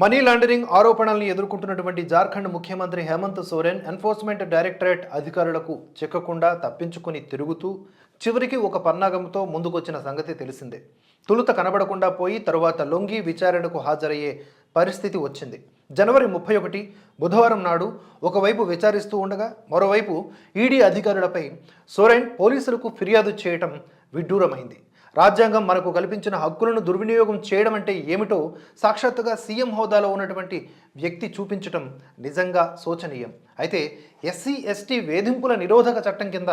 Money laundering ఆరోపణల్ని ఎదుర్కొంటున్నటువంటి జార్ఖండ్ ముఖ్యమంత్రి Hemant Soren enforcement directorate అధికారులకు చిక్కకుండా తప్పించుకుని తిరుగుతూ చివరికి ఒక పన్నాగంతో ముందుకొచ్చిన సంగతి తెలిసిందే. తొలుత కనబడకుండా పోయి తరువాత లొంగి విచారణకు హాజరయ్యే పరిస్థితి వచ్చింది. జనవరి 31 బుధవారం నాడు ఒకవైపు విచారిస్తూ ఉండగా మరోవైపు ఈడీ అధికారులపై సోరెన్ పోలీసులకు ఫిర్యాదు చేయటం విడ్డూరమైంది. రాజ్యాంగం మనకు కల్పించిన హక్కులను దుర్వినియోగం చేయడం అంటే ఏమిటో సాక్షాత్తుగా సీఎం హోదాలో ఉన్నటువంటి వ్యక్తి చూపించటం నిజంగా శోచనీయం. అయితే ఎస్సీ ఎస్టీ వేధింపుల నిరోధక చట్టం కింద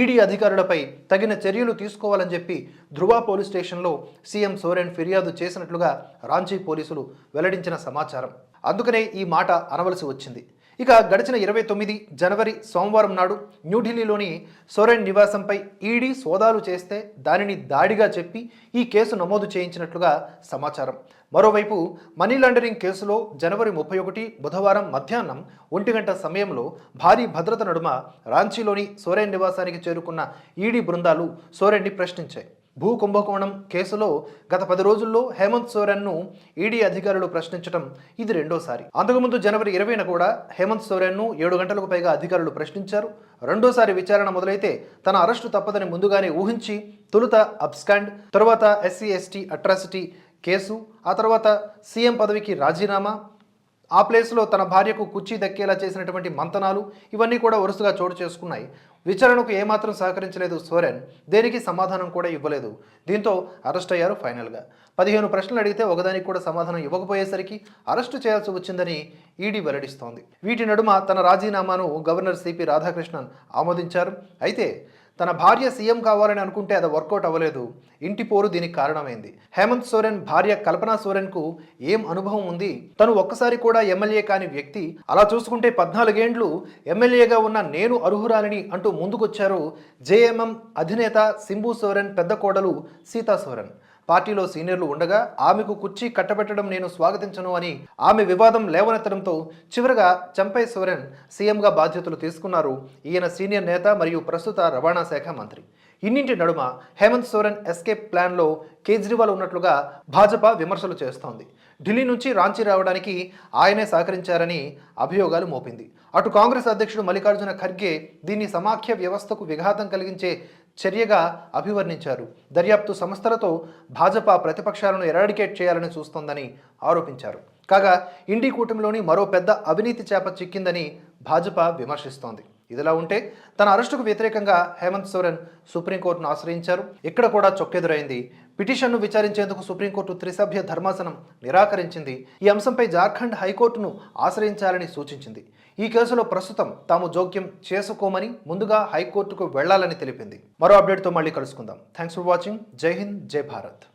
ఈడీ అధికారులపై తగిన చర్యలు తీసుకోవాలని చెప్పి ధృవ పోలీస్ స్టేషన్లో సీఎం సోరెన్ ఫిర్యాదు చేసినట్లుగా రాంచీ పోలీసులు వెల్లడించిన సమాచారం. అందుకనే ఈ మాట అనవలసి వచ్చింది. ఇక గడిచిన 29 జనవరి సోమవారం నాడు న్యూఢిల్లీలోని సోరెన్ నివాసంపై ఈడీ సోదాలు చేస్తే దానిని దాడిగా చెప్పి ఈ కేసు నమోదు చేయించినట్లుగా సమాచారం. మరోవైపు మనీ లాండరింగ్ కేసులో జనవరి 31 బుధవారం మధ్యాహ్నం 1 గంట సమయంలో భారీ భద్రత నడుమ రాంచీలోని సోరెన్ నివాసానికి చేరుకున్న ఈడీ బృందాలు సోరెన్ని ప్రశ్నించాయి. భూ కుంభకోణం కేసులో గత 10 రోజుల్లో హేమంత్ సోరెన్ను ఈడీ అధికారులు ప్రశ్నించడం ఇది రెండోసారి. అంతకుముందు జనవరి 20న కూడా హేమంత్ సోరెన్ను 7 గంటలకు పైగా అధికారులు ప్రశ్నించారు. రెండోసారి విచారణ మొదలైతే తన అరెస్టు తప్పదని ముందుగానే ఊహించి తొలుత అబ్స్కాండ్, తరువాత ఎస్సీ ఎస్టీ అట్రాసిటీ కేసు, ఆ తర్వాత సీఎం పదవికి రాజీనామా, ఆ ప్లేస్లో తన భార్యకు కుర్చీ దక్కేలా చేసినటువంటి మంతనాలు ఇవన్నీ కూడా వరుసగా చోటు చేసుకున్నాయి. విచారణకు ఏమాత్రం సహకరించలేదు సోరెన్, దేనికి సమాధానం కూడా ఇవ్వలేదు. దీంతో అరెస్ట్ అయ్యారు. ఫైనల్గా 15 ప్రశ్నలు అడిగితే ఒకదానికి కూడా సమాధానం ఇవ్వకపోయేసరికి అరెస్టు చేయాల్సి వచ్చిందని ఈడీ వెల్లడిస్తోంది. వీటి నడుమ తన రాజీనామాను గవర్నర్ సిపి రాధాకృష్ణన్ ఆమోదించారు. అయితే తన భార్య సీఎం కావాలని అనుకుంటే అది వర్కౌట్ అవ్వలేదు. ఇంటి పోరు దీనికి కారణమైంది. హేమంత్ సోరెన్ భార్య కల్పనా సోరెన్కు ఏం అనుభవం ఉంది? తను ఒక్కసారి కూడా ఎమ్మెల్యే కాని వ్యక్తి. అలా చూసుకుంటే 14 ఏండ్లు ఎమ్మెల్యేగా ఉన్న నేను అర్హురాలని అంటూ ముందుకొచ్చారు జేఎంఎం అధినేత సింబు సోరెన్ పెద్ద కోడలు సీతా సోరెన్. పార్టీలో సీనియర్లు ఉండగా ఆమెకు కుర్చీ కట్టబెట్టడం నేను స్వాగతించను అని ఆమె వివాదం లేవనెత్తడంతో చివరగా చంపై సోరెన్ సీఎంగా బాధ్యతలు తీసుకున్నారు. ఈయన సీనియర్ నేత మరియు ప్రస్తుత రవాణా శాఖ మంత్రి. ఇన్నింటి నడుమ హేమంత్ సోరెన్ ఎస్కేప్ ప్లాన్లో కేజ్రీవాల్ ఉన్నట్లుగా భాజపా విమర్శలు చేస్తోంది. ఢిల్లీ నుంచి రాంచీ రావడానికి ఆయనే సహకరించారని అభియోగాలు మోపింది. అటు కాంగ్రెస్ అధ్యక్షుడు మల్లికార్జున ఖర్గే దీన్ని సమాఖ్య వ్యవస్థకు విఘాతం కలిగించే చర్యగా అభివర్ణించారు. దర్యాప్తు సంస్థలతో భాజపా ప్రతిపక్షాలను ఎరాడికేట్ చేయాలని చూస్తోందని ఆరోపించారు. కాగా ఇండి కూటమిలోని మరో పెద్ద అవినీతి చేప చిక్కిందని భాజపా విమర్శిస్తోంది. ఇదిలా ఉంటే తన అరెస్టుకు వ్యతిరేకంగా హేమంత్ సోరెన్ సుప్రీంకోర్టును ఆశ్రయించారు. ఇక్కడ కూడా చొక్కెదురైంది. పిటిషన్ను విచారించేందుకు సుప్రీంకోర్టు త్రిసభ్య ధర్మాసనం నిరాకరించింది. ఈ అంశంపై జార్ఖండ్ హైకోర్టును ఆశ్రయించాలని సూచించింది. ఈ కేసులో ప్రస్తుతం తాము జోక్యం చేసుకోమని ముందుగా హైకోర్టుకు వెళ్లాలని తెలిపింది. మరో అప్డేట్తో మళ్ళీ కలుసుకుందాం. Thanks for watching. జై హింద్, జై భారత్.